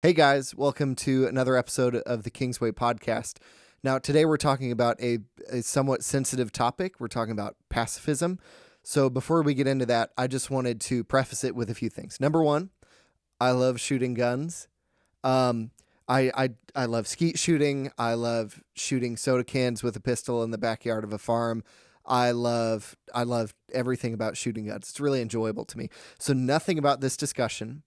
Hey guys, welcome to another episode of the Kingsway podcast. Now, today we're talking about a somewhat sensitive topic. We're talking about pacifism. So before we get into that, I just wanted to preface it with a few things. Number one, I love shooting guns. I love skeet shooting. I love shooting soda cans with a pistol in the backyard of a farm. I love everything about shooting guns. It's really enjoyable to me. So nothing about this discussion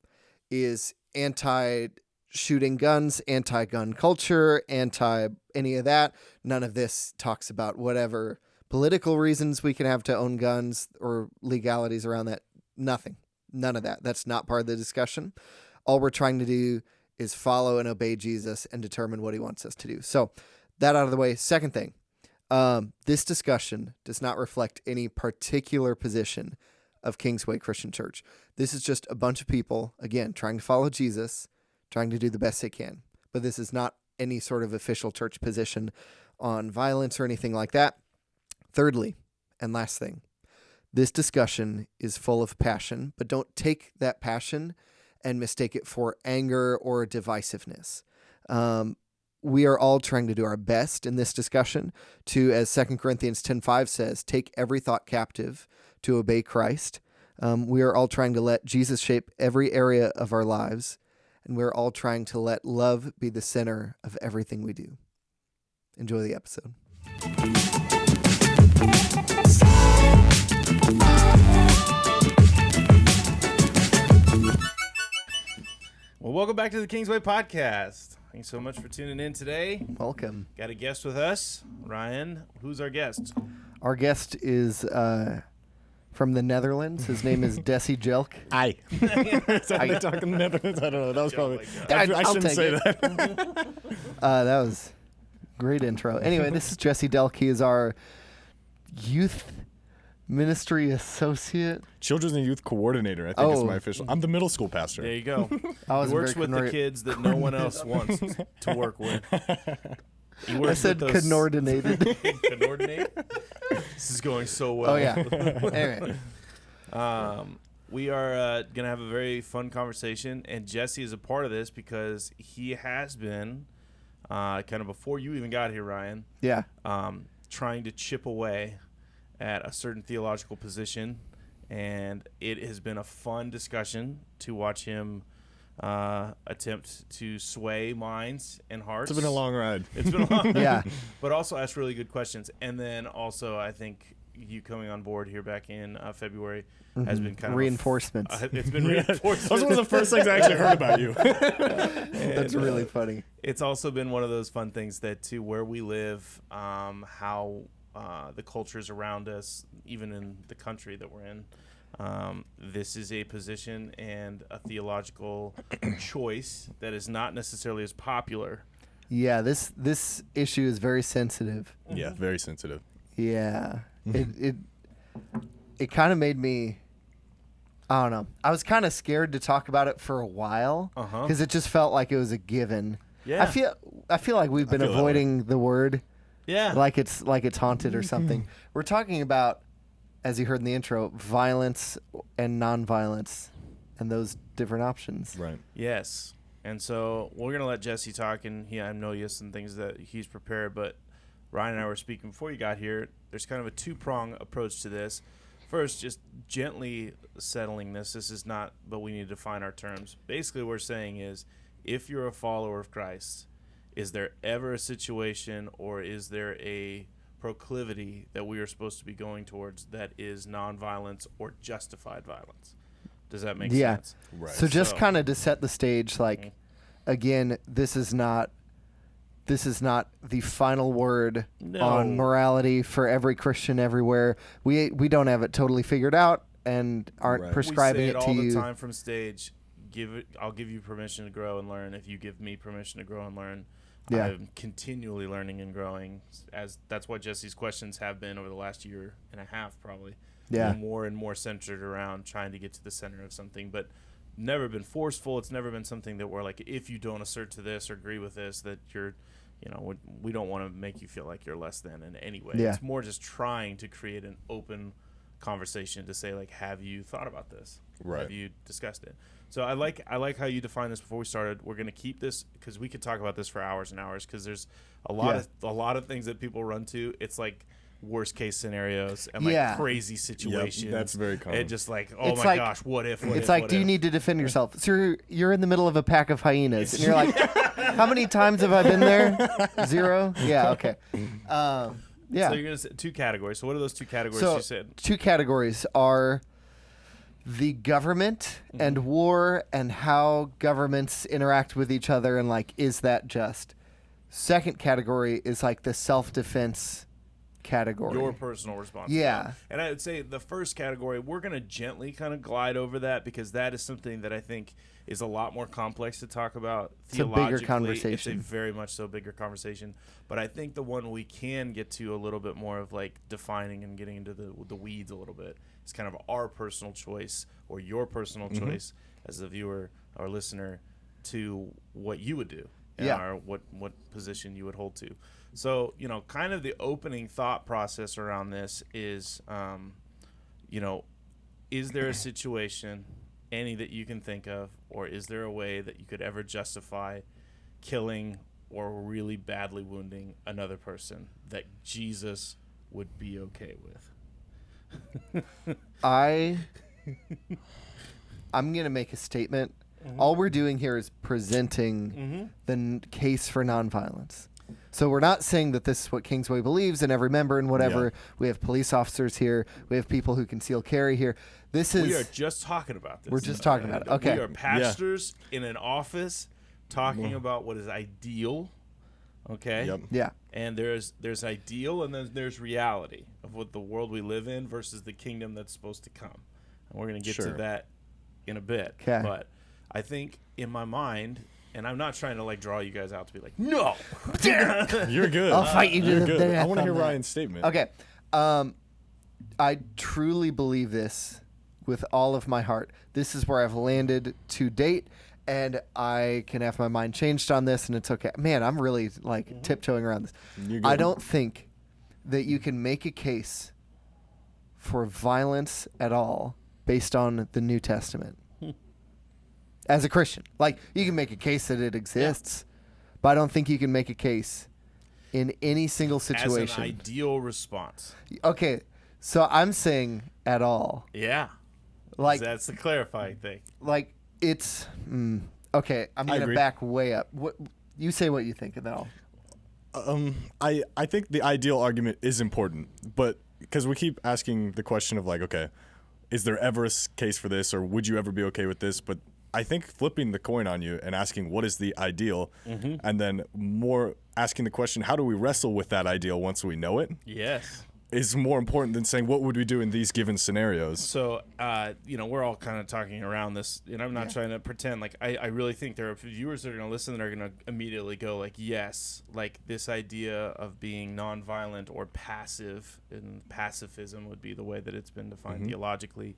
is anti-shooting guns, anti-gun culture, anti any of that. None of this talks about whatever political reasons we can have to own guns or legalities around that. Nothing. None of that. That's not part of the discussion. All we're trying to do is follow and obey Jesus and determine what he wants us to do. So that out of the way. Second thing, this discussion does not reflect any particular position of Kingsway Christian Church. This is just a bunch of people, again, trying to follow Jesus, trying to do the best they can. But this is not any sort of official church position on violence or anything like that. Thirdly, and last thing, this discussion is full of passion, but don't take that passion and mistake it for anger or divisiveness. We are all trying to do our best in this discussion to, as 2 Corinthians 10:5 says, take every thought captive to obey Christ. We are all trying to let Jesus shape every area of our lives, and we're all trying to let love be the center of everything we do. Enjoy the episode. Well, welcome back to the Kingsway podcast. Thanks so much for tuning in today. Welcome. Got a guest with us, Ryan. Who's our guest? Our guest is from the Netherlands. His name is Desi Jelk. Aye. Are you talking Netherlands? I don't know. That was probably... I shouldn't say that. That was a great intro. Anyway, this is Jesse Delk. He is our youth ministry associate. Children's and Youth Coordinator, I think is my official. I'm the middle school pastor. There you go. He works with the kids that no one else wants to work with. I said coordinated. Coordinate? This is going so well. Oh, yeah. Anyway. We are going to have a very fun conversation, and Jesse is a part of this because he has been, kind of before you even got here, Ryan, trying to chip away at a certain theological position, and it has been a fun discussion to watch him attempt to sway minds and hearts. It's been a long ride. It's been a long Yeah. But also ask really good questions. And then also I think you coming on board here back in February has been kind of reinforcements. It's been reinforcement. That was one of the first things I actually heard about you. That's really funny. It's also been one of those fun things that to where we live, how the cultures around us, even in the country that we're in, this is a position and a theological choice that is not necessarily as popular. Yeah, this issue is very sensitive. Yeah, very sensitive. Yeah. It kind of made me, I don't know. I was kind of scared to talk about it for a while because it just felt like it was a given. Yeah. I feel like we've been avoiding the word. Yeah. Like it's haunted or something. We're talking about, as you heard in the intro, violence and nonviolence and those different options. Right. Yes. And so we're going to let Jesse talk, and I know you have some things that he's prepared, but Ryan and I were speaking before you got here. There's kind of a two-prong approach to this. First, just gently settling this. This is not, but we need to define our terms. Basically, what we're saying is, if you're a follower of Christ, is there ever a situation or is there a proclivity that we are supposed to be going towards that is nonviolence or justified violence? Does that make sense? Right. So just kind of to set the stage, like, again, this is not the final word on morality for every Christian everywhere. We don't have it totally figured out and aren't prescribing it to you. We say it all the time from stage. I'll give you permission to grow and learn if you give me permission to grow and learn. Yeah. I'm continually learning and growing, as that's what Jesse's questions have been over the last year and a half, probably. Yeah. More and more centered around trying to get to the center of something, but never been forceful. It's never been something that we're like, if you don't assert to this or agree with this, that you're, we don't want to make you feel like you're less than in any way. Yeah. It's more just trying to create an open conversation to say, like, have you thought about this? Right. Have you discussed it? So I like how you define this before we started. We're going to keep this because we could talk about this for hours and hours because there's a lot of things that people run to. It's like worst case scenarios and like crazy situations. Yep, that's very common. And just like, oh my gosh, what if? It's like, do you need to defend yourself? So you're in the middle of a pack of hyenas, and you're like, how many times have I been there? 0? Yeah, okay. Yeah. So you're going to say 2 categories. So what are those 2 categories you said? 2 categories are the government and war and how governments interact with each other and like, is that just? Second category is like the self-defense category. Your personal responsibility. Yeah. And I would say the first category, we're going to gently kind of glide over that because that is something that I think is a lot more complex to talk about. It's a bigger conversation. It's a very much so bigger conversation. But I think the one we can get to a little bit more of like defining and getting into the weeds a little bit is kind of our personal choice or your personal choice as a viewer or listener to what you would do. Or what position you would hold to. So, kind of the opening thought process around this is, is there a situation, any that you can think of, or is there a way that you could ever justify killing or really badly wounding another person that Jesus would be okay with? I'm going to make a statement. All we're doing here is presenting the case for nonviolence. So we're not saying that this is what Kingsway believes and every member and whatever. Yeah. We have police officers here. We have people who conceal carry here. We are just talking about this. We're just talking about it. Okay. We are pastors in an office talking about what is ideal. Okay. Yep. Yeah. And there's ideal and then there's reality of what the world we live in versus the kingdom that's supposed to come. And we're going to get to that in a bit. Okay. But I think in my mind, and I'm not trying to like draw you guys out to be like, no, you're good. I'll fight you to the death. I want to hear Ryan's statement. Okay. I truly believe this with all of my heart. This is where I've landed to date, and I can have my mind changed on this, and it's okay. Man, I'm really like tiptoeing around this. I don't think that you can make a case for violence at all based on the New Testament. As a Christian, like you can make a case that it exists, but I don't think you can make a case in any single situation. As an ideal response. Okay, so I'm saying at all. Yeah, like that's the clarifying thing. Like it's okay. I'm gonna back way up. What you say? What you think, and then I'll. I think the ideal argument is important, but because we keep asking the question of like, okay, is there ever a case for this, or would you ever be okay with this? But I think flipping the coin on you and asking what is the ideal, and then more asking the question, how do we wrestle with that ideal once we know it? Yes. Is more important than saying what would we do in these given scenarios. So, we're all kind of talking around this, and I'm not trying to pretend. Like, I really think there are viewers that are going to listen that are going to immediately go like, yes, like this idea of being nonviolent or passive, and pacifism would be the way that it's been defined theologically.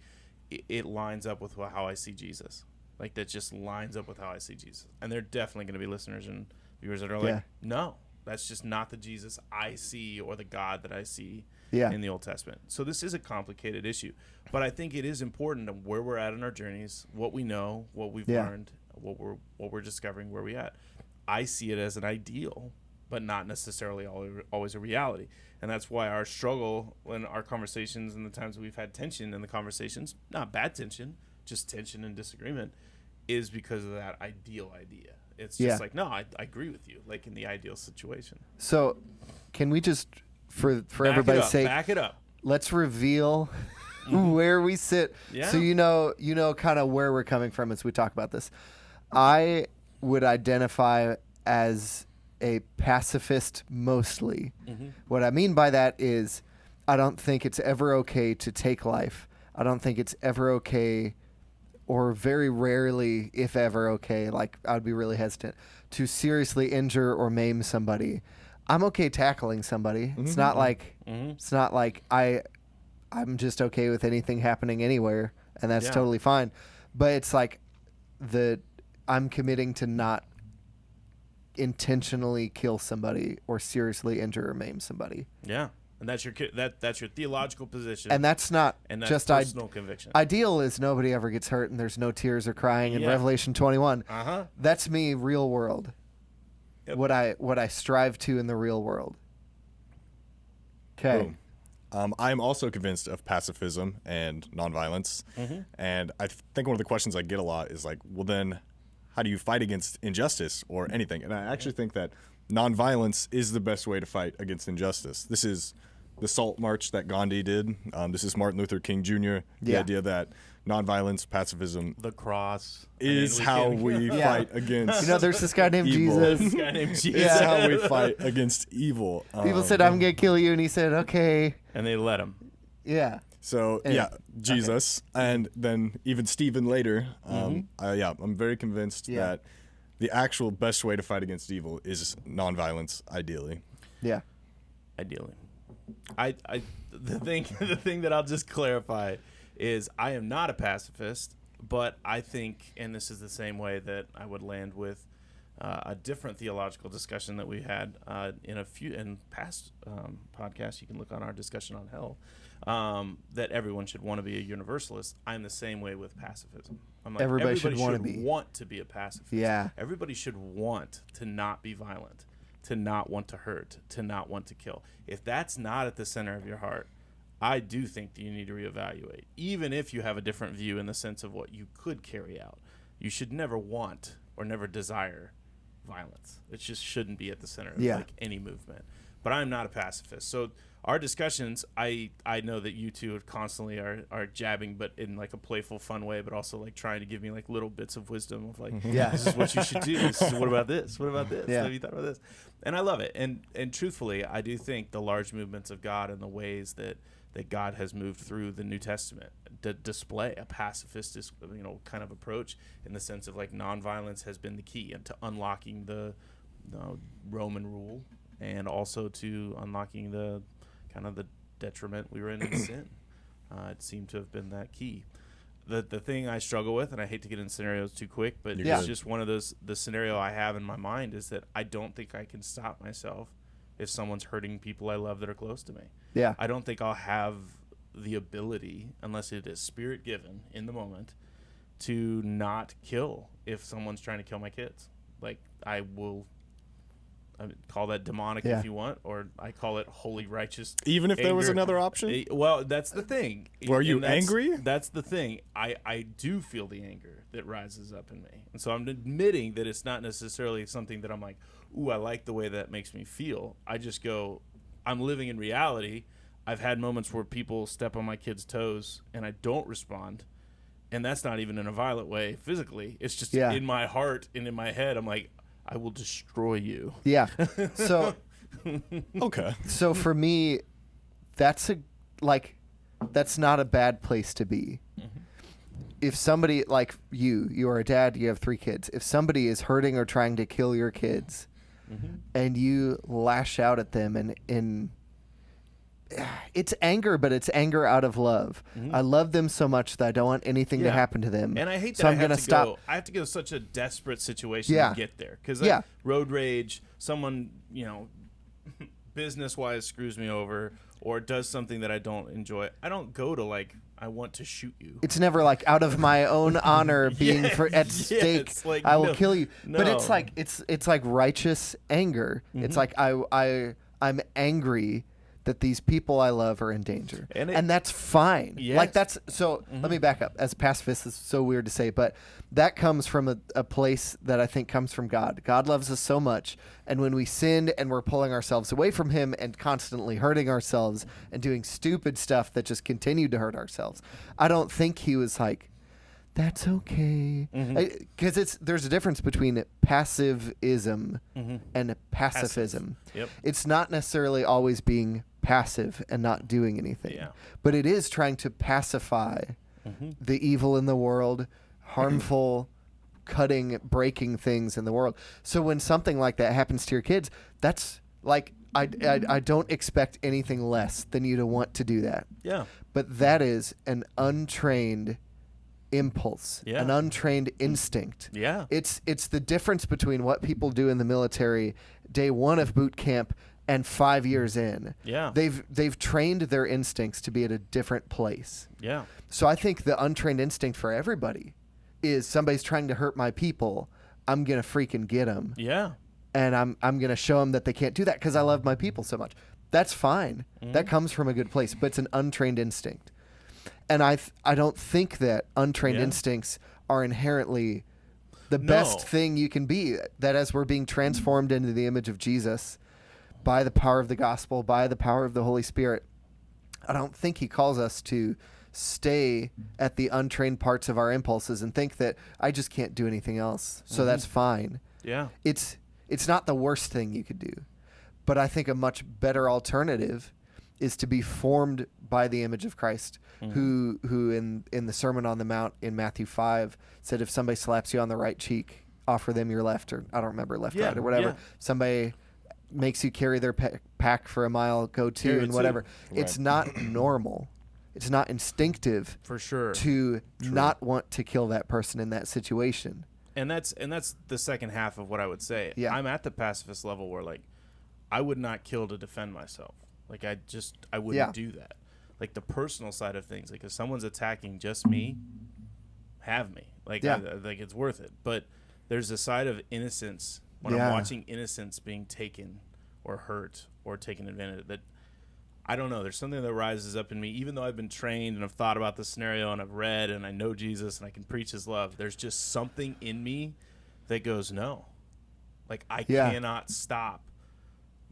It lines up with how I see Jesus. Like that just lines up with how I see Jesus. And there are definitely going to be listeners and viewers that are like, no, that's just not the Jesus I see or the God that I see in the Old Testament. So this is a complicated issue. But I think it is important to where we're at in our journeys, what we know, what we've learned, what we're discovering, where we're at. I see it as an ideal, but not necessarily always a reality. And that's why our struggle in our conversations and the times we've had tension in the conversations, not bad tension, just tension and disagreement, is because of that ideal idea. It's just like, no, I agree with you, like in the ideal situation. So can we just, for everybody's sake, back it up. Let's reveal where we sit. Yeah. So you know kind of where we're coming from as we talk about this. I would identify as a pacifist mostly. What I mean by that is I don't think it's ever okay to take life. I don't think it's ever okay, or very rarely, if ever okay, like I would be really hesitant, to seriously injure or maim somebody. I'm okay tackling somebody. It's not like I'm just okay with anything happening anywhere, and that's totally fine. But it's like I'm committing to not intentionally kill somebody or seriously injure or maim somebody. Yeah. And that's your that's your theological position. And that's not and that's just personal conviction. Ideal is nobody ever gets hurt and there's no tears or crying in Revelation 21. That's me, real world. Yep. What I strive to in the real world. Okay. I'm also convinced of pacifism and nonviolence. And I think one of the questions I get a lot is like, well, then how do you fight against injustice or anything? And I actually think that nonviolence is the best way to fight against injustice. This is the Salt March that Gandhi did. This is Martin Luther King Jr. The idea that nonviolence, pacifism, the cross is how we fight against. There's this guy named evil. Jesus. This guy named Jesus. It's how we fight against evil. People said, "I'm gonna kill you," and he said, "Okay." And they let him. Yeah. So Jesus, and then even Stephen later. I'm very convinced that the actual best way to fight against evil is nonviolence, ideally. Yeah. Ideally. The thing that I'll just clarify is I am not a pacifist, but I think, and this is the same way that I would land with a different theological discussion that we had in past podcasts. You can look on our discussion on hell. That everyone should want to be a universalist. I'm the same way with pacifism. I'm like, everybody should want to be a pacifist. Yeah. Everybody should want to not be violent, to not want to hurt, to not want to kill. If that's not at the center of your heart, I do think that you need to reevaluate. Even if you have a different view in the sense of what you could carry out, you should never want or never desire violence. It just shouldn't be at the center of like any movement. But I'm not a pacifist. So our discussions, I know that you two constantly are jabbing, but in like a playful, fun way, but also like trying to give me like little bits of wisdom of like, this is what you should do. What about this? What about this? Yeah. Have you thought about this? And I love it. And truthfully, I do think the large movements of God and the ways that God has moved through the New Testament to display a pacifist, kind of approach in the sense of like nonviolence has been the key into unlocking the Roman rule and also to unlocking the kind of the detriment we were in sin. It seemed to have been that key. The thing I struggle with, and I hate to get in scenarios too quick, but it's just one of those, the scenario I have in my mind is that I don't think I can stop myself if someone's hurting people I love that are close to me. Yeah. I don't think I'll have the ability, unless it is spirit given in the moment, to not kill if someone's trying to kill my kids. Like I call that demonic if you want, or I call it holy righteous. Even if anger. there was another option? Well, that's the thing. Were you angry? That's the thing. I do feel the anger that rises up in me. And so I'm admitting that it's not necessarily something that I'm like, ooh, I like the way that makes me feel. I just go, I'm living in reality. I've had moments where people step on my kids' toes and I don't respond. And that's not even in a violent way physically. It's just in my heart and in my head. I'm like, I will destroy you. Yeah. So okay. So for me, that's not a bad place to be. Mm-hmm. If somebody like you are a dad, you have 3 kids. If somebody is hurting or trying to kill your kids, and you lash out at them and it's anger, but it's anger out of love. I love them so much that I don't want anything to happen to them. And I hate that so I'm going to stop. I have to go to such a desperate situation to get there. Because road rage, someone, business-wise screws me over or does something that I don't enjoy. I don't go to like, I want to shoot you. It's never like out of my own honor being at stake. Like, I will kill you. No. But it's like it's like righteous anger. It's like I'm angry that these people I love are in danger. And that's fine. Yes. Like that's so let me back up. As a pacifist, it's so weird to say, but that comes from a place that I think comes from God. God loves us so much, and when we sin and we're pulling ourselves away from him and constantly hurting ourselves and doing stupid stuff that just continued to hurt ourselves, I don't think he was like, that's okay. Because there's a difference between passivism and pacifism. Yep. It's not necessarily always being passive and not doing anything. Yeah. But it is trying to pacify the evil in the world, harmful, cutting, breaking things in the world. So when something like that happens to your kids, that's like, I don't expect anything less than you to want to do that. Yeah. But that is an untrained impulse, an untrained instinct. Yeah. It's the difference between what people do in the military day 1 of boot camp and 5 years in, Yeah. they've trained their instincts to be at a different place. Yeah. So I think the untrained instinct for everybody is somebody's trying to hurt my people. I'm going to freaking get them. Yeah. And I'm going to show them that they can't do that because I love my people so much. That's fine. That comes from a good place, but it's an untrained instinct. And I don't think that untrained instincts are inherently the best thing you can be. That as we're being transformed into the image of Jesus by the power of the gospel, by the power of the Holy Spirit, I don't think he calls us to stay at the untrained parts of our impulses and think that I just can't do anything else. So that's fine. Yeah. It's not the worst thing you could do. But I think a much better alternative is to be formed by the image of Christ, who in the Sermon on the Mount in Matthew 5 said, if somebody slaps you on the right cheek, offer them your left, or I don't remember, right, or whatever. Yeah. Somebody makes you carry their pack for a mile, go two, Carry and whatever. Right. It's not normal. It's not instinctive For sure. to not want to kill that person in that situation. And that's the second half of what I would say. Yeah. I'm at the pacifist level where, like, I would not kill to defend myself. Like, I wouldn't do that. Like, the personal side of things, like, if someone's attacking just me, have me. Like, like it's worth it. But there's a side of innocence when I'm watching innocence being taken or hurt or taken advantage of, that I don't know. There's something that rises up in me, even though I've been trained and I've thought about the scenario and I've read and I know Jesus and I can preach his love. There's just something in me that goes, no. Like, I cannot stop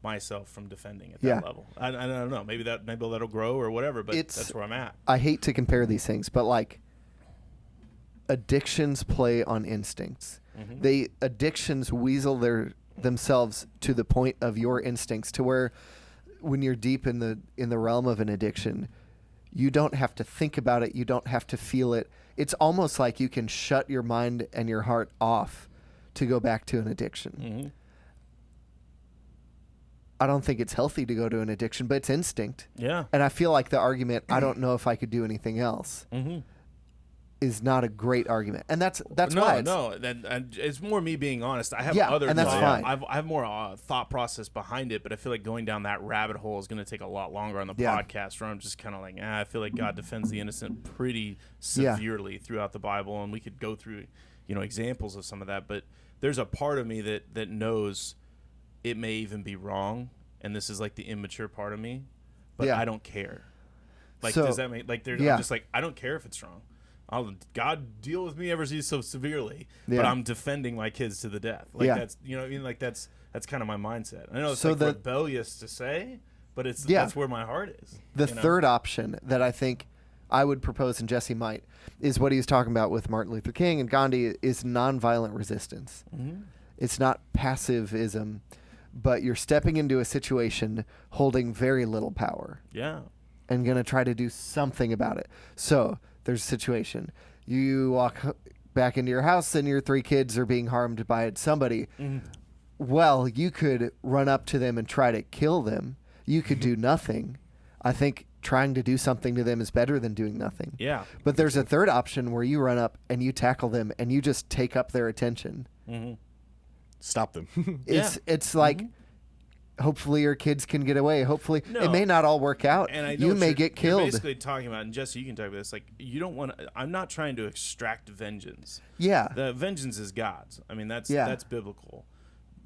myself from defending at that level. I don't know. Maybe that'll grow or whatever, but that's where I'm at. I hate to compare these things, but like addictions play on instincts. Addictions weasel themselves to the point of your instincts, to where when you're deep in the realm of an addiction, you don't have to think about it, you don't have to feel it. It's almost like you can shut your mind and your heart off to go back to an addiction. I don't think it's healthy to go to an addiction, but it's instinct. Yeah. And I feel like the argument, I don't know if I could do anything else, is not a great argument. And that's why. It's more me being honest. I have other and that's fine. I have more thought process behind it, but I feel like going down that rabbit hole is going to take a lot longer on the podcast, where I'm just kind of like, I feel like God defends the innocent pretty severely throughout the Bible, and we could go through, examples of some of that, but there's a part of me that knows it may even be wrong, and this is like the immature part of me, but I don't care. Like, does that mean, like, I'm just like, I don't care if it's wrong. God deal with me ever so severely, but I'm defending my kids to the death. Like, that's, what I mean? Like, that's kind of my mindset. I know it's rebellious to say, but that's where my heart is. The third option that I think I would propose, and Jesse might, is what he was talking about with Martin Luther King and Gandhi, is nonviolent resistance. It's not pacifism, but you're stepping into a situation holding very little power. Yeah. And going to try to do something about it. So there's a situation. You walk back into your house and your 3 kids are being harmed by somebody. Well, you could run up to them and try to kill them. You could do nothing. I think trying to do something to them is better than doing nothing. Yeah. But there's a third option where you run up and you tackle them and you just take up their attention. Stop them. It's like, hopefully your kids can get away. Hopefully it may not all work out. And I know you may get killed. You're basically talking about, and Jesse, you can talk about this. Like, you don't want to. I'm not trying to extract vengeance. Yeah. The vengeance is God's. I mean, that's biblical.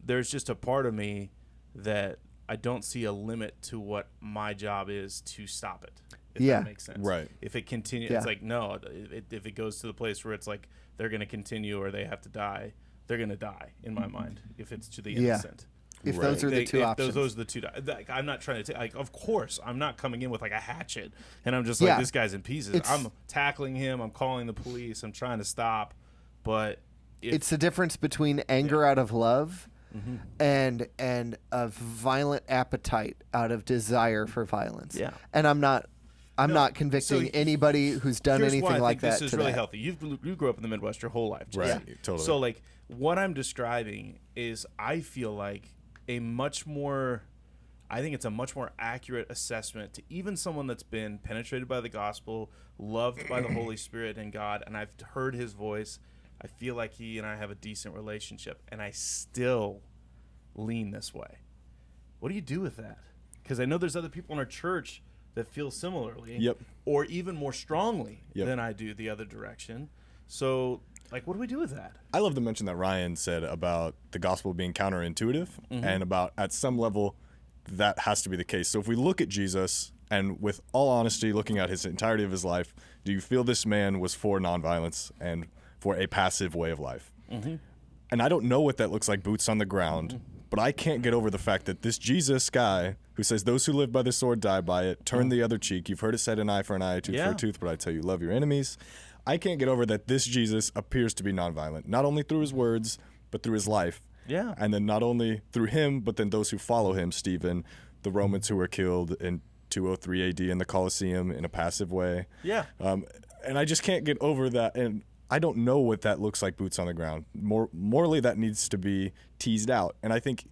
There's just a part of me that I don't see a limit to what my job is to stop it. If that makes sense. Right. If it continues, it's like, no. If it goes to the place where it's like they're going to continue or they have to die, they're going to die. In my mind, if it's to the innocent. If those are the two options. Those are the two. Like, I'm not trying to take. Like, of course, I'm not coming in with like a hatchet, and I'm just like, this guy's in pieces. I'm tackling him. I'm calling the police. I'm trying to stop, but it's the difference between anger out of love and a violent appetite out of desire for violence. Yeah. And I'm not convicting anybody who's done anything like that. This is really healthy. You grew up in the Midwest your whole life, right? Totally. So, like, what I'm describing is, I feel like I think it's a much more accurate assessment to even someone that's been penetrated by the gospel, loved by the Holy Spirit and God, and I've heard his voice. I feel like he and I have a decent relationship, and I still lean this way. what do you do with that? Because I know there's other people in our church that feel similarly, Yep. or even more strongly Yep. than I do the other direction. So, like, what do we do with that? I love the mention that Ryan said about the gospel being counterintuitive, and about at some level that has to be the case. So if we look at Jesus, and with all honesty, looking at his entirety of his life, do you feel this man was for nonviolence and for a passive way of life? And I don't know what that looks like boots on the ground, but I can't get over the fact that this Jesus guy who says, those who live by the sword die by it, turn the other cheek. You've heard it said, an eye for an eye, a tooth for a tooth, but I tell you, love your enemies. I can't get over that this Jesus appears to be nonviolent, not only through his words, but through his life. Yeah. And then not only through him, but then those who follow him, Stephen, the Romans who were killed in 203 AD in the Colosseum in a passive way. Yeah. And I just can't get over that. And I don't know what that looks like boots on the ground. Morally, that needs to be teased out. And I think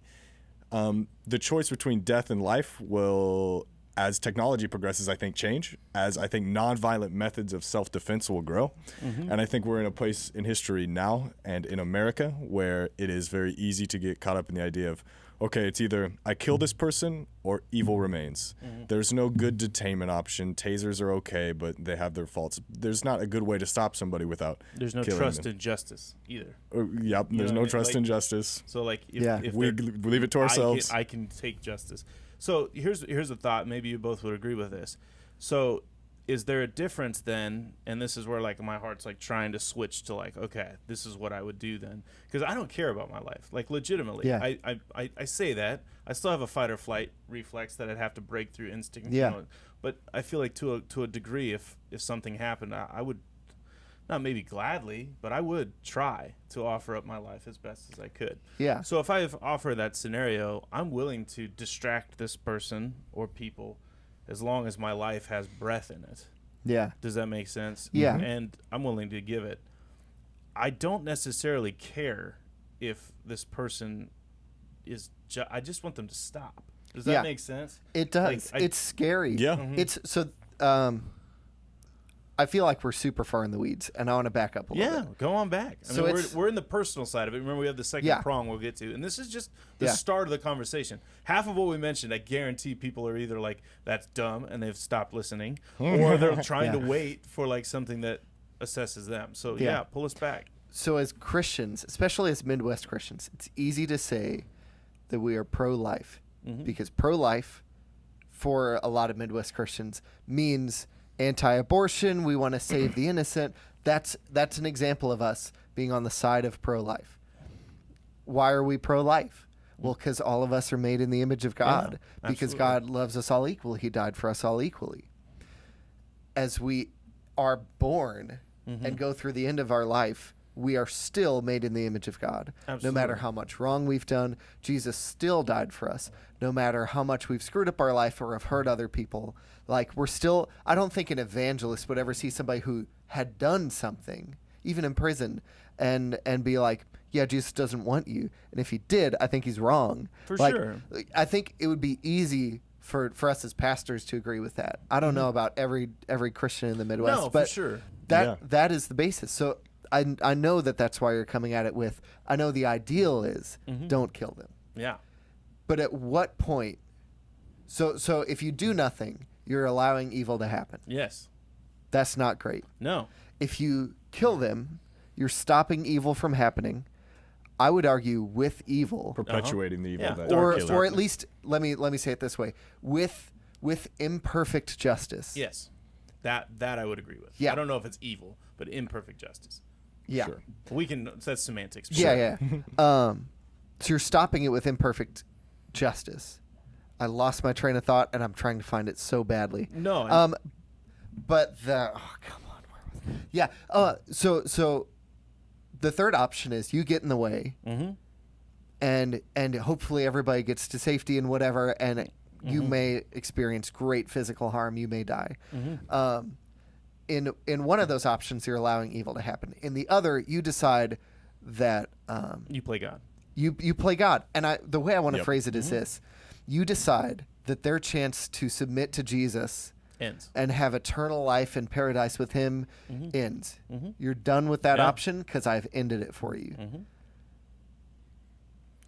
the choice between death and life will, as technology progresses, I think change, as I think nonviolent methods of self-defense will grow. And I think we're in a place in history now and in America where it is very easy to get caught up in the idea of, okay, it's either I kill this person or evil remains. There's no good detainment option. Tasers are okay, but they have their faults. There's not a good way to stop somebody without There's no killing trust them. in justice either. Yep, You there's know no what I mean? trust Like, in justice. So, like, if We they're- leave it to ourselves. I can take justice. So here's a thought. Maybe you both would agree with this. So is there a difference then? And this is where like my heart's like trying to switch to like, okay, this is what I would do then, because I don't care about my life. Like legitimately, Yeah. I say that I still have a fight or flight reflex that I'd have to break through instinct. Yeah. You know, but I feel like to a degree, if something happened, I would. Not maybe gladly, but I would try to offer up my life as best as I could. Yeah. So if I offer that scenario, I'm willing to distract this person or people as long as my life has breath in it. Yeah. Does that make sense? Yeah. And I'm willing to give it. I don't necessarily care if this person is I just want them to stop. Does that Yeah. make sense? It does. Like, It's scary. Yeah. It's so. I feel like we're super far in the weeds, and I want to back up a little Yeah, bit. go on back. I So mean, it's- we're in the personal side of it. Remember, we have the second Yeah. prong we'll get to. And this is just the Yeah. start of the conversation. Half of what we mentioned, I guarantee people are either like, that's dumb, and they've stopped listening, or they're trying to Yeah. wait for like something that assesses them. So, Yeah. yeah, pull us back. So as Christians, especially as Midwest Christians, it's easy to say that we are pro-life because pro-life for a lot of Midwest Christians means anti-abortion. We want to save the innocent. That's an example of us being on the side of pro-life. Why are we pro-life? Well, because all of us are made in the image of God. Because absolutely. God loves us all equally. He died for us all equally. As we are born and go through the end of our life, we are still made in the image of God. Absolutely. No matter how much wrong we've done, Jesus still died for us. No matter how much we've screwed up our life or have hurt other people, like we're still, I don't think an evangelist would ever see somebody who had done something, even in prison, and be like, yeah, Jesus doesn't want you. And if he did, I think he's wrong. For Like, sure. I think it would be easy for us as pastors to agree with that. I don't know about every Christian in the Midwest, No, for but sure. that is the basis. So I know that's why you're coming at it with, I know the ideal is don't kill them. Yeah. But at what point? So if you do nothing, you're allowing evil to happen. Yes. That's not great. No. If you kill them, you're stopping evil from happening. I would argue with evil, Perpetuating the evil Yeah. that or are killing. or at least let me say it this way, with imperfect justice. Yes. That I would agree with. Yeah. I don't know if it's evil, but imperfect justice. Yeah. Sure. We can. That's semantics. but Yeah, sure. yeah. So you're stopping it with imperfect justice. I lost my train of thought, and I'm trying to find it so badly. No. But come on, where was? Yeah. So the third option is you get in the way, and hopefully everybody gets to safety and whatever, and you may experience great physical harm. You may die. In one of those options, you're allowing evil to happen. In the other, you decide that you play God. you play God. And the way I want to Yep. phrase it is this: you decide that their chance to submit to Jesus Ends. and have eternal life in paradise with Him ends. You're done with that Yeah. option because I've ended it for you.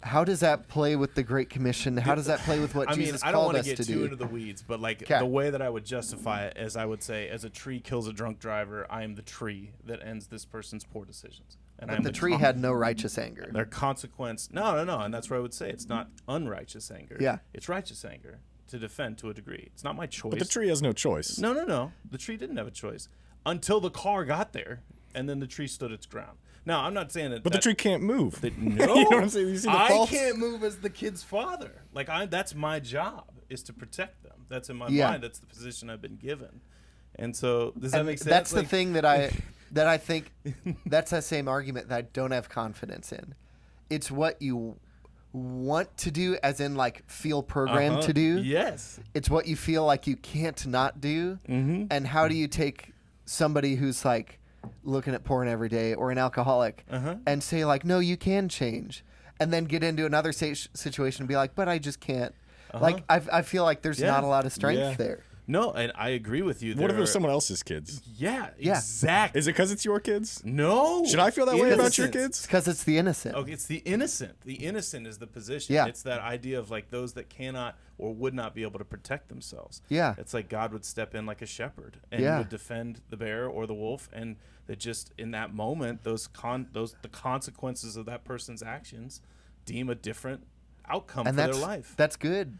How does that play with the Great Commission? How does that play with what Jesus I don't called want us to to get do? too into the weeds, but like 'Kay. the way that I would justify it is I would say, as a tree kills a drunk driver, I am the tree that ends this person's poor decisions. And But the tree had no righteous anger. their consequence. No, and that's where I would say it's not unrighteous anger. Yeah. It's righteous anger to defend to a degree. It's not my choice. But the tree has no choice. No. The tree didn't have a choice until the car got there, and then the tree stood its ground. Now, I'm not saying that. But the tree can't move. No, You know what I'm saying? You see the I faults? can't move as the kid's father. Like that's my job, is to protect them. That's in my Yeah. mind. That's the position I've been given. And so, does that And make sense? that's the Like, thing that I think that's that same argument that I don't have confidence in. It's what you want to do, as in like feel programmed to do. Yes. It's what you feel like you can't not do. Mm-hmm. And how do you take somebody who's like looking at porn every day or an alcoholic and say like, no, you can change, and then get into another situation and be like, but I just can't. Like I feel like there's Yeah. not a lot of strength Yeah. there. No, and I agree with you. What if There it's are- someone else's kids? Yeah, Yeah. exactly. Is it because it's your kids? No. Should I feel that way about your Innocence. kids? It's because it's the innocent. Okay, it's the innocent. The innocent is the position. Yeah. It's that idea of like those that cannot or would not be able to protect themselves. Yeah. It's like God would step in like a shepherd and Yeah. would defend the bear or the wolf, and that just in that moment, the consequences of that person's actions deem a different outcome And for that's their life. that's good.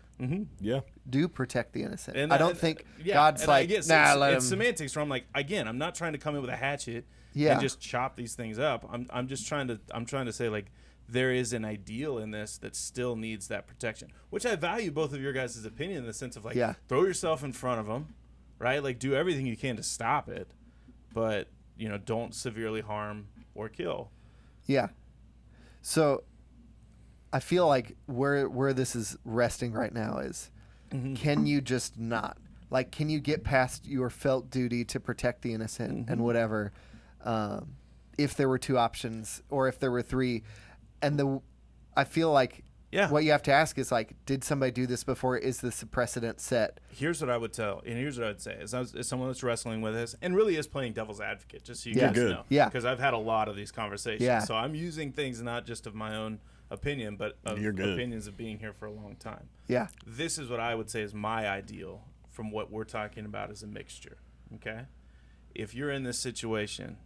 Yeah. Do protect the innocent. And I don't think yeah, God's and I like, guess nah, it's, let it's him. semantics. Where I'm like, again, I'm not trying to come in with a hatchet Yeah. and just chop these things up. I'm just trying to say like there is an ideal in this that still needs that protection, which I value both of your guys' opinion in the sense of like, Yeah. throw yourself in front of them, right? Like do everything you can to stop it, but don't severely harm or kill. Yeah. So I feel like where this is resting right now is, can you just not? Like, can you get past your felt duty to protect the innocent and whatever? If there were two options or if there were three, and I feel like Yeah. what you have to ask is like, did somebody do this before? Is this a precedent set? Here's what I would tell, and here's what I would say: as someone that's wrestling with this and really is playing devil's advocate, just so you Yeah. guys Good. know, Yeah. because I've had a lot of these conversations. Yeah. So I'm using things not just of my own opinion, but of You're good. opinions of being here for a long time. Yeah. This is what I would say is my ideal from what we're talking about as a mixture. Okay, if you're in this situation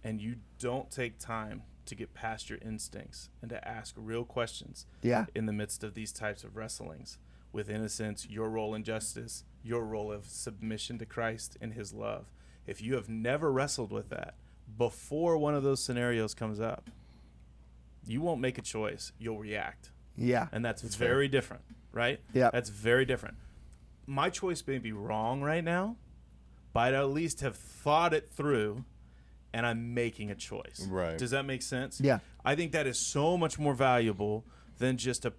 and you don't take time to get past your instincts and to ask real questions Yeah. in the midst of these types of wrestlings with innocence, your role in justice, your role of submission to Christ and his love. If you have never wrestled with that before one of those scenarios comes up, you won't make a choice. You'll react. Yeah. And that's very different, right? Yeah. That's very different. My choice may be wrong right now, but I at least have thought it through and I'm making a choice. Right. Does that make sense? Yeah. I think that is so much more valuable than just a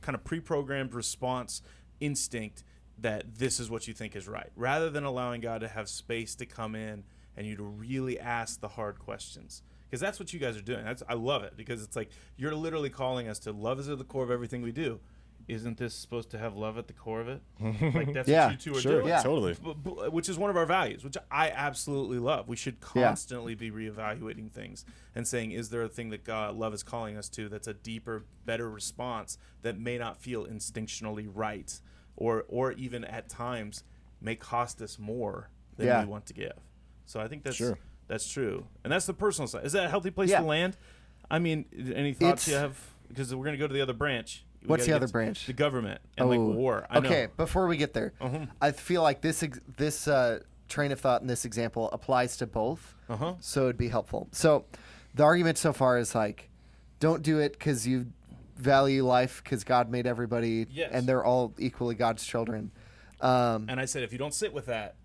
pre-programmed response instinct that this is what you think is right, rather than allowing God to have space to come in and you to really ask the hard questions. Because that's what you guys are doing. I love it, because it's like you're literally calling us to love is at the core of everything we do. Isn't this supposed to have love at the core of it? Like that's Yeah, what you two are Sure. doing. Yeah. Totally. Which is one of our values, which I absolutely love. We should Yeah. constantly be reevaluating things and saying, is there a thing that love is calling us to that's a deeper, better response that may not feel instinctually right, or even at times may cost us more than Yeah. we want to give. So I think that's Sure. that's true, and that's the personal side. Is that a healthy place Yeah. to land? I mean, any thoughts you It's- have? Because we're going to go to the other branch. We What's gotta the get other to branch? The government and like war. I Okay, know. before we get there, I feel like this train of thought in this example applies to both, so it'd be helpful. So the argument so far is like, don't do it because you value life because God made everybody Yes. and they're all equally God's children. And I said, if you don't sit with that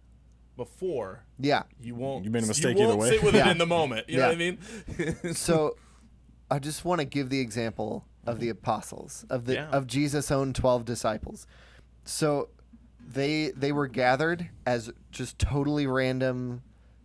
before, Yeah. you won't. You made a mistake you won't either way. sit with Yeah. it in the moment. You know Yeah. what I mean? So I just want to give the example of the apostles, of Yeah. of Jesus' own 12 disciples. So they were gathered as just totally random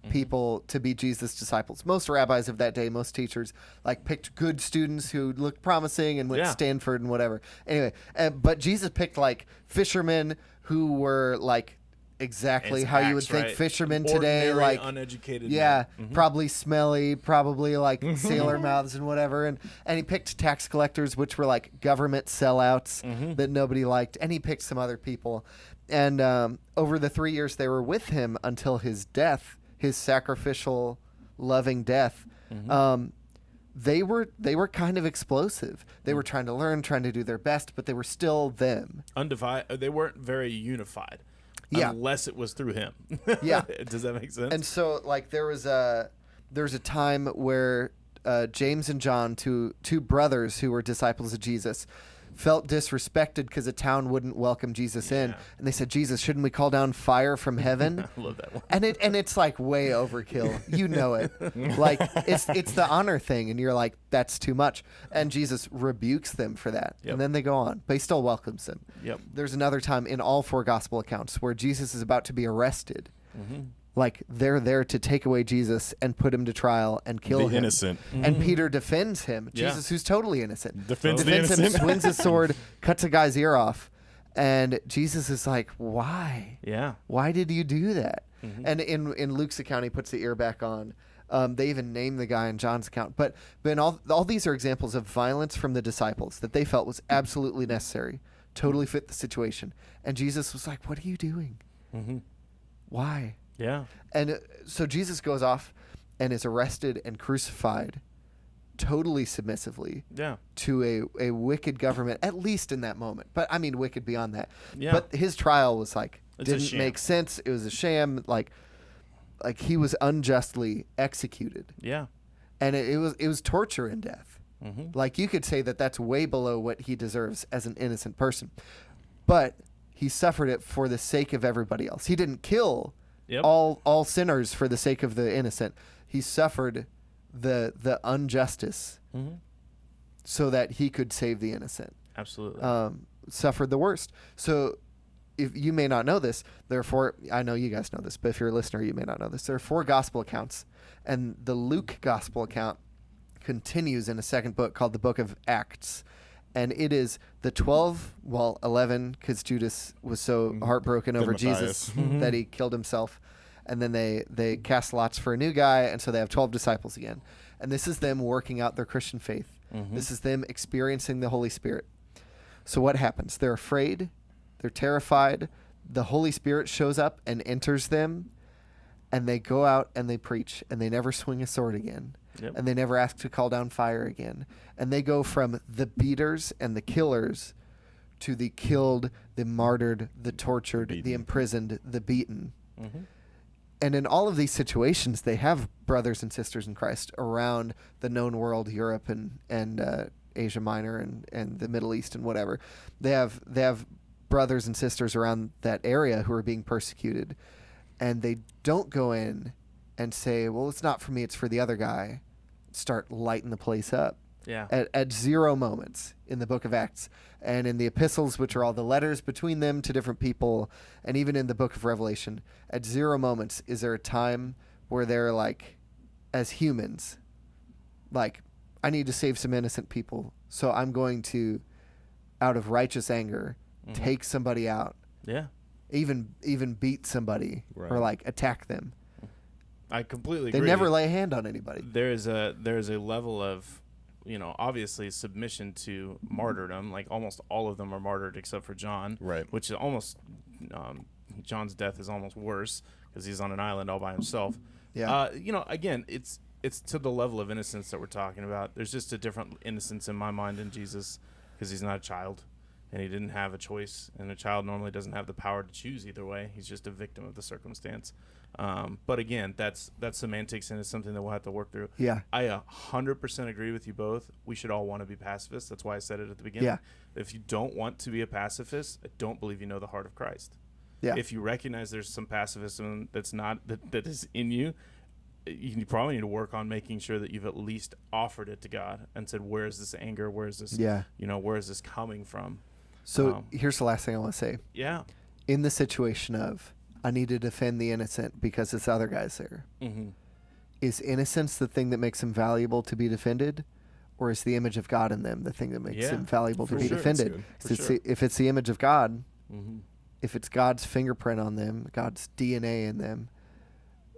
people to be Jesus' disciples. Most rabbis of that day, most teachers, like picked good students who looked promising and went Yeah. to Stanford and whatever. Anyway, but Jesus picked like fishermen who were like exactly It's how you would acts, think right? fishermen Ordinary, today, like uneducated. yeah, men. probably smelly, probably like sailor mouths and whatever. And he picked tax collectors, which were like government sellouts that nobody liked. And he picked some other people. And over the 3 years they were with him until his death, his sacrificial, loving death, they were kind of explosive. They were trying to learn, trying to do their best, but they were still them. Undivided. They weren't very unified. Yeah. Unless it was through him. Yeah. Does that make sense? And so, like, there was a time where James and John, two brothers who were disciples of Jesus, felt disrespected because a town wouldn't welcome Jesus in, and they said, "Jesus, shouldn't we call down fire from heaven?" I love that one. And it's like way overkill. You know it. Like it's the honor thing, and you're like, that's too much. And Jesus rebukes them for that, Yep. and then they go on, but he still welcomes them. Yep. There's another time in all 4 gospel accounts where Jesus is about to be arrested. Like they're there to take away Jesus and put him to trial and kill The him. innocent. And Peter defends him. Yeah. Jesus, who's totally innocent, Defends the him, innocent. swings his sword, cuts a guy's ear off, and Jesus is like, "Why? Yeah. Why did you do that?" And in Luke's account, he puts the ear back on. They even name the guy in John's account. But in all these are examples of violence from the disciples that they felt was absolutely necessary, totally fit the situation. And Jesus was like, "What are you doing? Why?" Yeah. And so Jesus goes off and is arrested and crucified totally submissively Yeah. to a wicked government, at least in that moment. But I mean, wicked beyond that. Yeah. But his trial was like, It's a didn't sham. make sense. It was a sham. Like he was unjustly executed. Yeah. And it was torture and death. Like you could say that that's way below what he deserves as an innocent person. But he suffered it for the sake of everybody else. He didn't kill Yep. all sinners for the sake of the innocent. He suffered the injustice so that he could save the innocent. Absolutely. Suffered the worst. So if you may not know this, therefore I know you guys know this, but if you're a listener, you may not know this. There are 4 gospel accounts, and the Luke gospel account continues in a second book called the Book of Acts. And it is the 11, because Judas was so heartbroken over Jesus that he killed himself. And then they cast lots for a new guy, and so they have 12 disciples again. And this is them working out their Christian faith. This is them experiencing the Holy Spirit. So what happens? They're afraid. They're terrified. The Holy Spirit shows up and enters them, and they go out and they preach, and they never swing a sword again. Yep. And they never ask to call down fire again. And they go from the beaters and the killers to the killed, the martyred, the tortured, the imprisoned, the beaten. And in all of these situations, they have brothers and sisters in Christ around the known world, Europe and Asia Minor and the Middle East and whatever. They have brothers and sisters around that area who are being persecuted. And they don't go in and say, well, it's not for me, it's for the other guy. Start lighting the place up. Yeah. At 0 moments in the book of Acts and in the epistles, which are all the letters between them to different people, and even in the book of Revelation, at 0 moments is there a time where they're like, as humans, like, I need to save some innocent people, so I'm going to, out of righteous anger, take somebody out. Yeah. Even beat somebody or like attack them. I completely agree. They never lay a hand on anybody. There is a level of, obviously submission to martyrdom. Like almost all of them are martyred except for John, Right. Which is almost John's death is almost worse because he's on an island all by himself. Yeah. Again, it's to the level of innocence that we're talking about. There's just a different innocence in my mind in Jesus because he's not a child and he didn't have a choice. And a child normally doesn't have the power to choose either way. He's just a victim of the circumstance. But again, that's semantics, and it's something that we'll have to work through. Yeah. I 100% agree with you both. We should all want to be pacifists. That's why I said it at the beginning. Yeah. If you don't want to be a pacifist, I don't believe you know the heart of Christ. Yeah. If you recognize there's some pacifism that is in you, you probably need to work on making sure that you've at least offered it to God and said, where is this anger? Where is this? Yeah. Where is this coming from? So here's the last thing I want to say. Yeah. In the situation of, I need to defend the innocent because this other guy's there. Is innocence the thing that makes them valuable to be defended? Or is the image of God in them the thing that makes them valuable to be sure. defended? That's good. If it's the image of God, if it's God's fingerprint on them, God's DNA in them,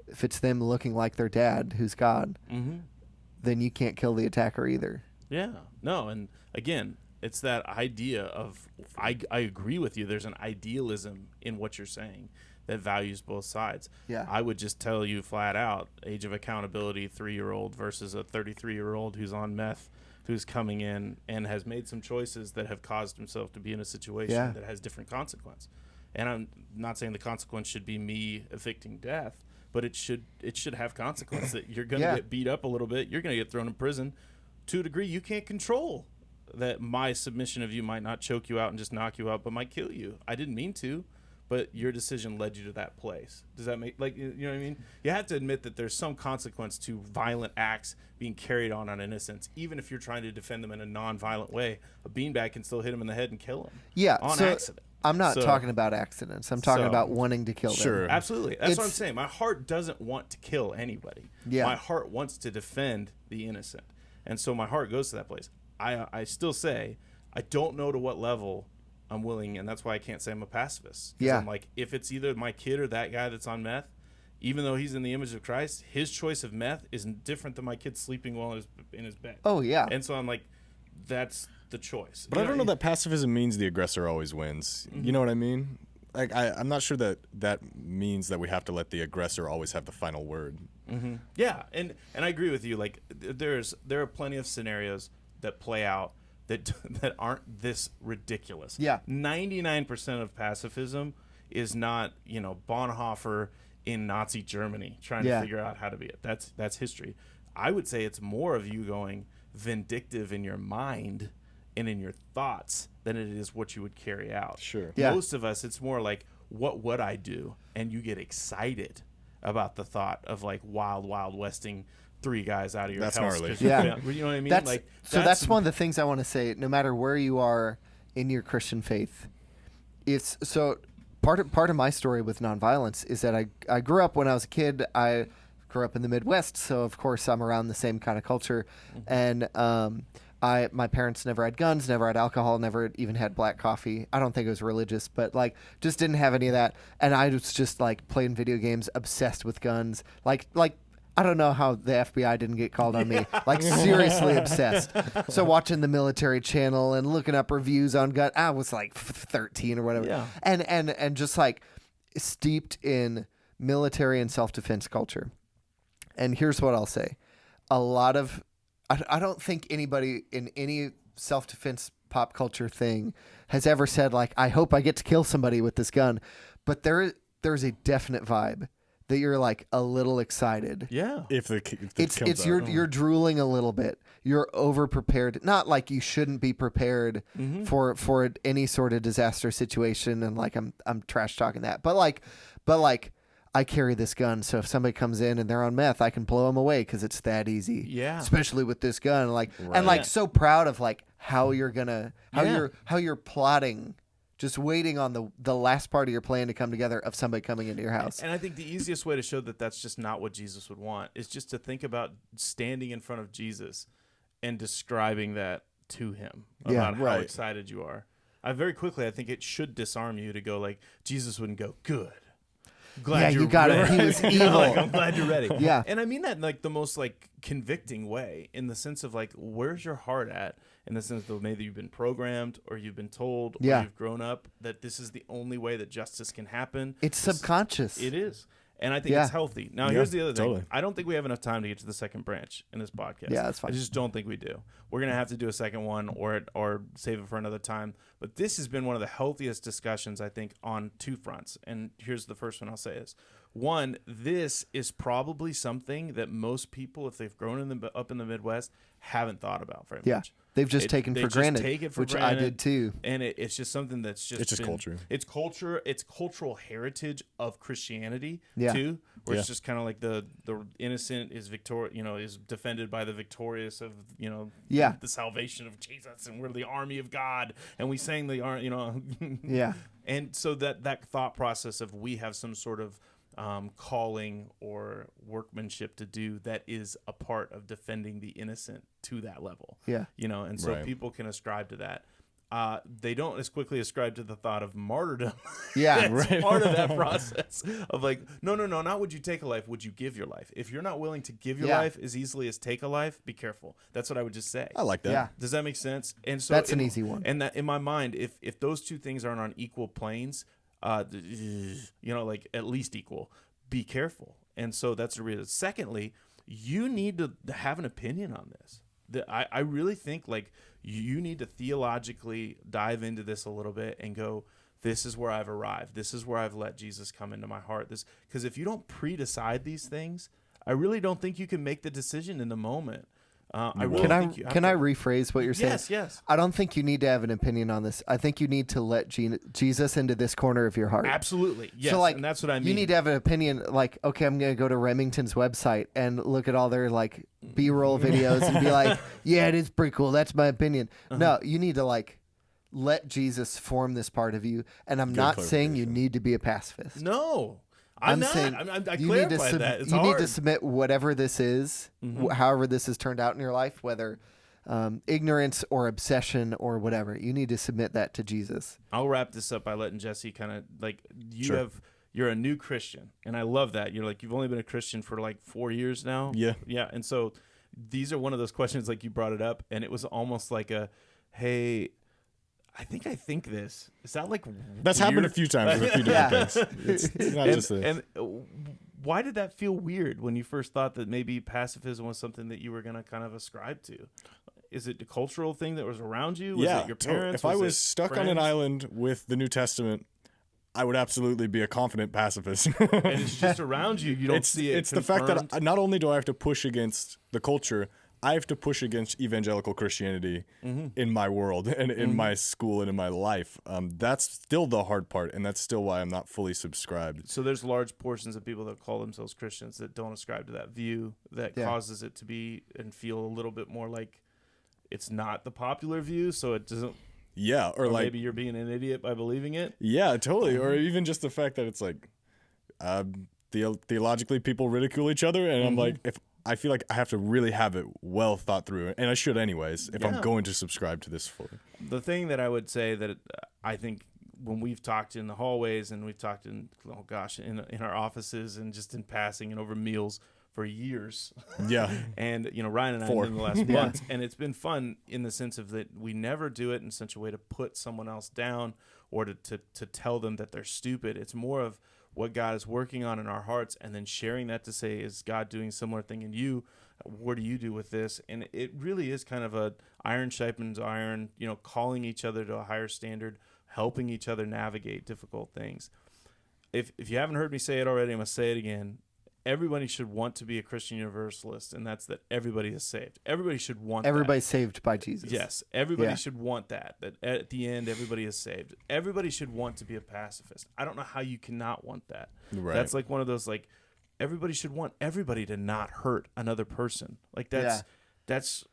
if it's them looking like their dad, who's God, then you can't kill the attacker either. Yeah. No, and again, it's that idea of I agree with you. There's an idealism in what you're saying that values both sides. Yeah. I would just tell you flat out, age of accountability, 3-year-old versus a 33-year-old who's on meth, who's coming in and has made some choices that have caused himself to be in a situation that has different consequence. And I'm not saying the consequence should be me evicting death, but it should have consequence that you're going to get beat up a little bit. You're going to get thrown in prison to a degree you can't control. That my submission of you might not choke you out and just knock you out, but might kill you. I didn't mean to, but your decision led you to that place. Does that make, like, you know what I mean? You have to admit that there's some consequence to violent acts being carried on innocence, even if you're trying to defend them in a non-violent way. A beanbag can still hit him in the head and kill him. Yeah, on so accident. I'm not talking about accidents. I'm talking about wanting to kill them. Sure. Absolutely. That's what I'm saying. My heart doesn't want to kill anybody. Yeah. My heart wants to defend the innocent. And so my heart goes to that place. I still say I don't know to what level I'm willing, and that's why I can't say I'm a pacifist. Yeah. I'm like, if it's either my kid or that guy that's on meth, even though he's in the image of Christ, his choice of meth is different than my kid sleeping well in his bed. Oh, yeah. And so I'm like, that's the choice. But I don't know that pacifism means the aggressor always wins. You know what I mean? Like I'm not sure that means that we have to let the aggressor always have the final word. Yeah, and I agree with you. Like there are plenty of scenarios that play out that aren't this ridiculous. Yeah. 99% of pacifism is not, Bonhoeffer in Nazi Germany trying to figure out how to be it. That's history. I would say it's more of you going vindictive in your mind and in your thoughts than it is what you would carry out. Sure. Yeah. Most of us, it's more like, what would I do? And you get excited about the thought of like wild westing 3 guys out of your That's house. gnarly. Yeah. You know what I mean? That's one of the things I want to say. No matter where you are in your Christian faith, it's so part of my story with nonviolence is that I grew up when I was a kid. I grew up in the Midwest, so of course I'm around the same kind of culture, and my parents never had guns, never had alcohol, never even had black coffee. I don't think it was religious, but like just didn't have any of that. And I was just like playing video games, obsessed with guns, like. I don't know how the FBI didn't get called on me. Like, seriously obsessed. So watching the military channel and looking up reviews on gun. I was like 13 or whatever. Yeah. And just like steeped in military and self-defense culture. And here's what I'll say. A lot of... I don't think anybody in any self-defense pop culture thing has ever said, like, I hope I get to kill somebody with this gun. But there's a definite vibe that you're like a little excited. Yeah. If It's you're drooling a little bit. You're over prepared. Not like you shouldn't be prepared for any sort of disaster situation. And like I'm trash talking that, but like I carry this gun, so if somebody comes in and they're on meth, I can blow them away because it's that easy. Yeah. Especially with this gun, like Right. and like so proud of like how you're plotting. Just waiting on the last part of your plan to come together of somebody coming into your house. And I think the easiest way to show that that's just not what Jesus would want is just to think about standing in front of Jesus and describing that to him about how excited you are. I think it should disarm you to go like, Jesus wouldn't go, good. Glad you got it. He was evil. Like, I'm glad you're ready. Yeah. And I mean that in like the most like convicting way, in the sense of like, where's your heart at? In the sense that maybe you've been programmed or you've been told or you've grown up that this is the only way that justice can happen. It's subconscious. It is. And I think it's healthy. Now, here's the other thing. Totally. I don't think we have enough time to get to the second branch in this podcast. Yeah, that's fine. I just don't think we do. We're going to have to do a second one or save it for another time. But this has been one of the healthiest discussions, I think, on 2 fronts. And here's the first one I'll say is, one, this is probably something that most people, if they've grown up in the Midwest, haven't thought about very much. They've just taken for granted, which I did too. And it's just something that's just... It's just culture. It's culture. It's cultural heritage of Christianity, too, where it's just kind of like the innocent is is defended by the victorious of, the salvation of Jesus, and we're the army of God, and we sang the... And so that thought process of we have some sort of calling or workmanship to do that is a part of defending the innocent to that level. Yeah. And so people can ascribe to that. they don't as quickly ascribe to the thought of martyrdom. Yeah, It's right. part of that process of like, no, not would you take a life, would you give your life? If you're not willing to give your Yeah. life as easily as take a life, be careful. That's what I would just say. I like that. Yeah. Does that make sense? And so That's an easy one. And that in my mind, if those two things aren't on equal planes, like at least equal, be careful. And so that's the reason. Secondly, you need to have an opinion on this. I really think like you need to theologically dive into this a little bit and go, this is where I've arrived. This is where I've let Jesus come into my heart. Because if you don't pre-decide these things, I really don't think you can make the decision in the moment. I really think you have Can I to- rephrase what you're saying? Yes. I don't think you need to have an opinion on this. I think you need to let Jesus into this corner of your heart. Absolutely. Yes. So, like, and that's what I mean. You need to have an opinion, like, okay, I'm going to go to Remington's website and look at all their, like, B-roll videos and be like, yeah, it is pretty cool. That's my opinion. No, you need to, like, let Jesus form this part of you. And I'm not saying you need to be a pacifist. No. I'm not. saying I you need to clarified that. It's you hard. need to submit whatever this is, however this has turned out in your life, whether ignorance or obsession or whatever. You need to submit that to Jesus. I'll wrap this up by letting Jesse kind of like Sure. you're a new Christian, and I love that. You've only been a Christian for like 4 years now. Yeah. And so these are one of those questions, like you brought it up, and it was almost like hey, I think this. Is that like That's weird? happened a few times with a few different things. It's not just this. And why did that feel weird when you first thought that maybe pacifism was something that you were going to kind of ascribe to? Is it a cultural thing that was around you? Was it your parents? If I was it stuck on an friends? island with the New Testament, I would absolutely be a confident pacifist. And it's just around you. You don't see it. It's the fact confirmed. that not only do I have to push against the culture, I have to push against evangelical Christianity in my world and in my school and in my life. That's still the hard part, and that's still why I'm not fully subscribed. So there's large portions of people that call themselves Christians that don't ascribe to that view, that causes it to be and feel a little bit more like it's not the popular view, so it doesn't. Yeah, or like maybe you're being an idiot by believing it. yeah, totally. Or even just the fact that it's like theologically people ridicule each other, and I'm like, if I feel like I have to really have it well thought through, and I should anyways if I'm going to subscribe to this fully. The thing that I would say that I think when we've talked in the hallways and we've talked in our offices and just in passing and over meals for years. Yeah. And Ryan and I in the last month, and it's been fun in the sense of that we never do it in such a way to put someone else down or to tell them that they're stupid. It's more of what God is working on in our hearts, and then sharing that to say, is God doing a similar thing in you? What do you do with this? And it really is kind of a iron sharpens iron, calling each other to a higher standard, helping each other navigate difficult things. If you haven't heard me say it already, I'm going to say it again. Everybody should want to be a Christian universalist, and that's that everybody is saved. Everybody should want Everybody's that. saved by Jesus. Yes, everybody should want that at the end, everybody is saved. Everybody should want to be a pacifist. I don't know how you cannot want that. Right. That's like one of those, like, everybody should want everybody to not hurt another person. Like, that's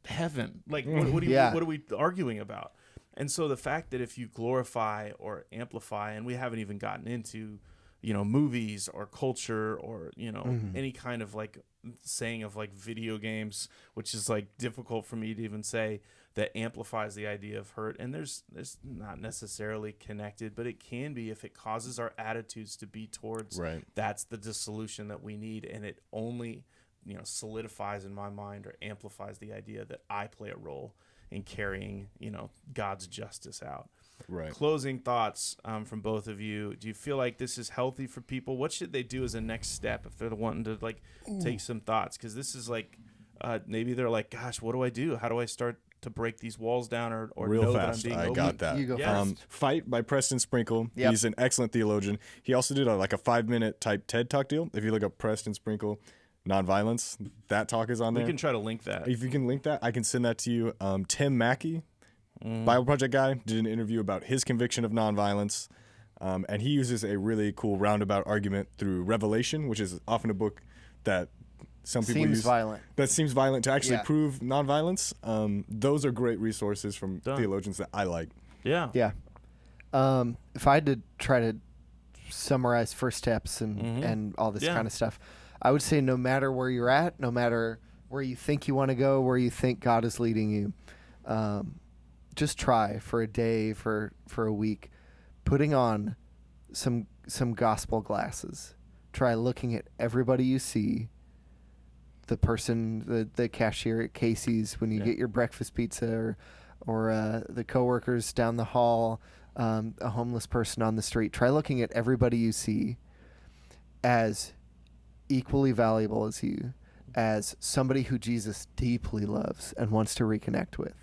heaven. Like, what are we arguing about? And so the fact that if you glorify or amplify, and we haven't even gotten into movies or culture or any kind of like saying of like video games, which is like difficult for me to even say, that amplifies the idea of hurt. And there's not necessarily connected, but it can be if it causes our attitudes to be towards that's the dissolution that we need, and it only solidifies in my mind or amplifies the idea that I play a role in carrying God's justice out. Right. Closing thoughts from both of you. Do you feel like this is healthy for people? What should they do as a next step if they're wanting to like take some thoughts? Because this is like maybe they're like, gosh, what do I do? How do I start to break these walls down or Real know fast. that I'm being I open? got that. You go Yes. first. Fight by Preston Sprinkle. Yep. He's an excellent theologian. He also did a 5-minute type TED Talk deal. If you look up Preston Sprinkle, Nonviolence, that talk is on We there. can try to link that. If you can link that, I can send that to you. Tim Mackey, Bible Project guy, did an interview about his conviction of nonviolence. And he uses a really cool roundabout argument through Revelation, which is often a book that some people Seems use. violent. That seems violent to actually Yeah. prove nonviolence. Those are great resources from theologians that I like. Yeah. Yeah. If I had to try to summarize first steps and all this kind of stuff, I would say no matter where you're at, no matter where you think you want to go, where you think God is leading you, just try for a day, for a week, putting on some gospel glasses. Try looking at everybody you see, the person, the cashier at Casey's when you get your breakfast pizza, or the coworkers down the hall, a homeless person on the street. Try looking at everybody you see as equally valuable as you, as somebody who Jesus deeply loves and wants to reconnect with,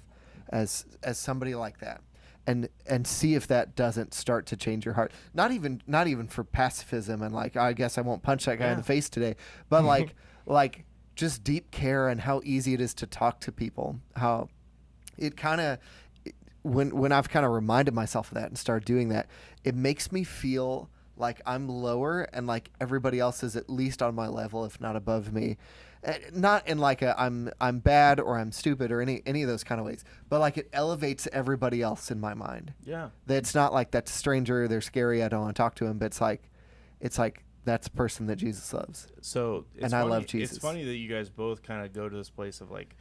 as somebody like that. And see if that doesn't start to change your heart. Not even for pacifism and like, I guess I won't punch that guy in the face today, but like just deep care and how easy it is to talk to people. How it kind of, when I've kind of reminded myself of that and started doing that, it makes me feel like I'm lower and like everybody else is at least on my level, if not above me. Not in like a I'm bad or I'm stupid or any of those kind of ways, but like it elevates everybody else in my mind. Yeah. It's not like that's a stranger, they're scary, I don't want to talk to him, but it's like that's a person that Jesus loves. So I love Jesus. It's funny that you guys both kind of go to this place of like,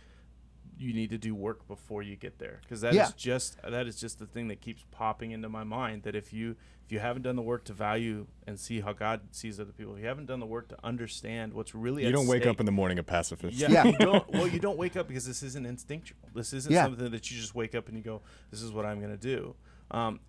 you need to do work before you get there, because that is just the thing that keeps popping into my mind, that if you haven't done the work to value and see how God sees other people, if you haven't done the work to understand what's really you don't wake up in the morning a pacifist. You don't wake up because this isn't instinctual. This isn't something that you just wake up and you go, this is what I'm going to do.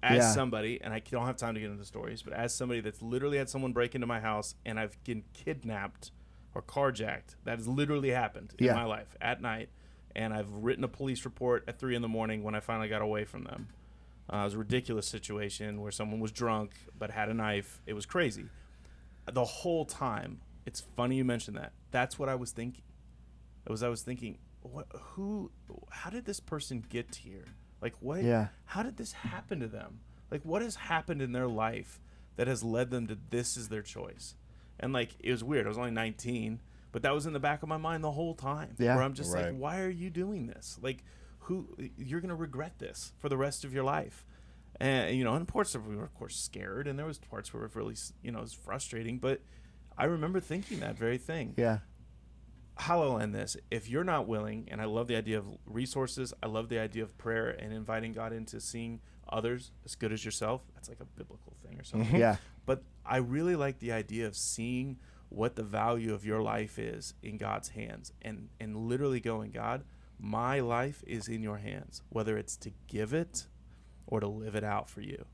As somebody, and I don't have time to get into the stories, but as somebody that's literally had someone break into my house and I've been kidnapped or carjacked, that has literally happened in my life at night. And I've written a police report at 3 a.m. when I finally got away from them. It was a ridiculous situation where someone was drunk but had a knife. It was crazy. The whole time, it's funny you mentioned that. That's what I was thinking. I was thinking, how did this person get here? Like, what? Yeah. How did this happen to them? Like, what has happened in their life that has led them to this is their choice? And like, it was weird. I was only 19. But that was in the back of my mind the whole time. Yeah. Where I'm just like, why are you doing this? Like, you're going to regret this for the rest of your life. And, in parts of we were, of course, scared. And there was parts where it really, it was frustrating. But I remember thinking that very thing. Yeah. How I'll end this. If you're not willing, and I love the idea of resources. I love the idea of prayer and inviting God into seeing others as good as yourself. That's like a biblical thing or something. Yeah. But I really like the idea of seeing what the value of your life is in God's hands, and literally going, God, my life is in your hands, whether it's to give it or to live it out for you.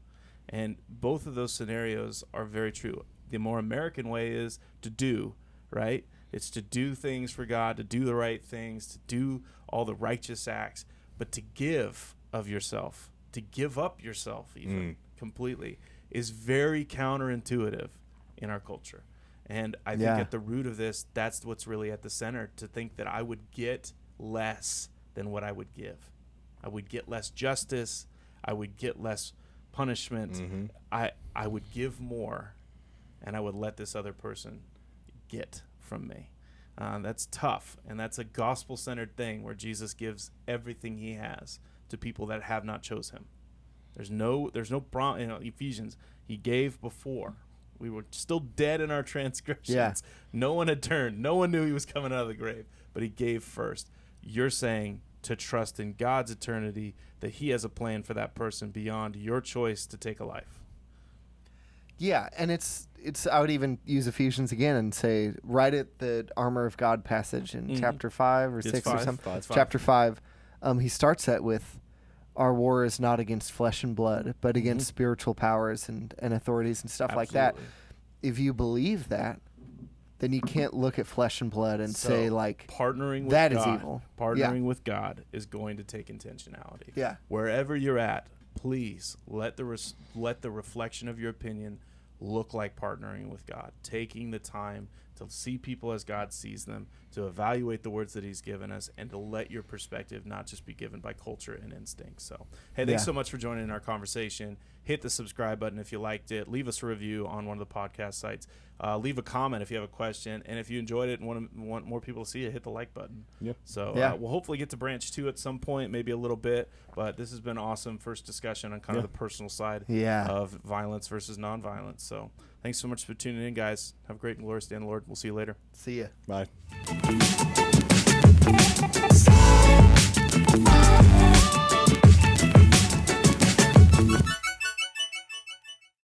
And both of those scenarios are very true. The more American way is to do, right? It's to do things for God, to do the right things, to do all the righteous acts, but to give of yourself, to give up yourself even completely, is very counterintuitive in our culture. And I think at the root of this, that's what's really at the center, to think that I would get less than what I would give. I would get less justice. I would get less punishment. Mm-hmm. I would give more, and I would let this other person get from me. That's tough, and that's a gospel-centered thing where Jesus gives everything he has to people that have not chose him. There's no Ephesians, he gave before. We were still dead in our transgressions. Yeah. No one had turned. No one knew he was coming out of the grave, but he gave first. You're saying to trust in God's eternity, that he has a plan for that person beyond your choice to take a life. Yeah, and it's I would even use Ephesians again and say, right at the armor of God passage in chapter 5 or 6 or something. Chapter 5, he starts that with, our war is not against flesh and blood, but against spiritual powers and authorities and stuff like that. If you believe that, then you can't look at flesh and blood and say, like, partnering with that God, is evil. Partnering with God is going to take intentionality. Yeah. Wherever you're at, please let the reflection of your opinion look like partnering with God, taking the time to see people as God sees them, to evaluate the words that he's given us, and to let your perspective not just be given by culture and instinct. So, hey, thanks so much for joining in our conversation. Hit the subscribe button if you liked it. Leave us a review on one of the podcast sites. Leave a comment if you have a question. And if you enjoyed it and want more people to see it, hit the like button. Yep. So we'll hopefully get to branch 2 at some point, maybe a little bit. But this has been an awesome first discussion on kind of the personal side of violence versus nonviolence. So thanks so much for tuning in, guys. Have a great and glorious day in the Lord. We'll see you later. See ya. Bye.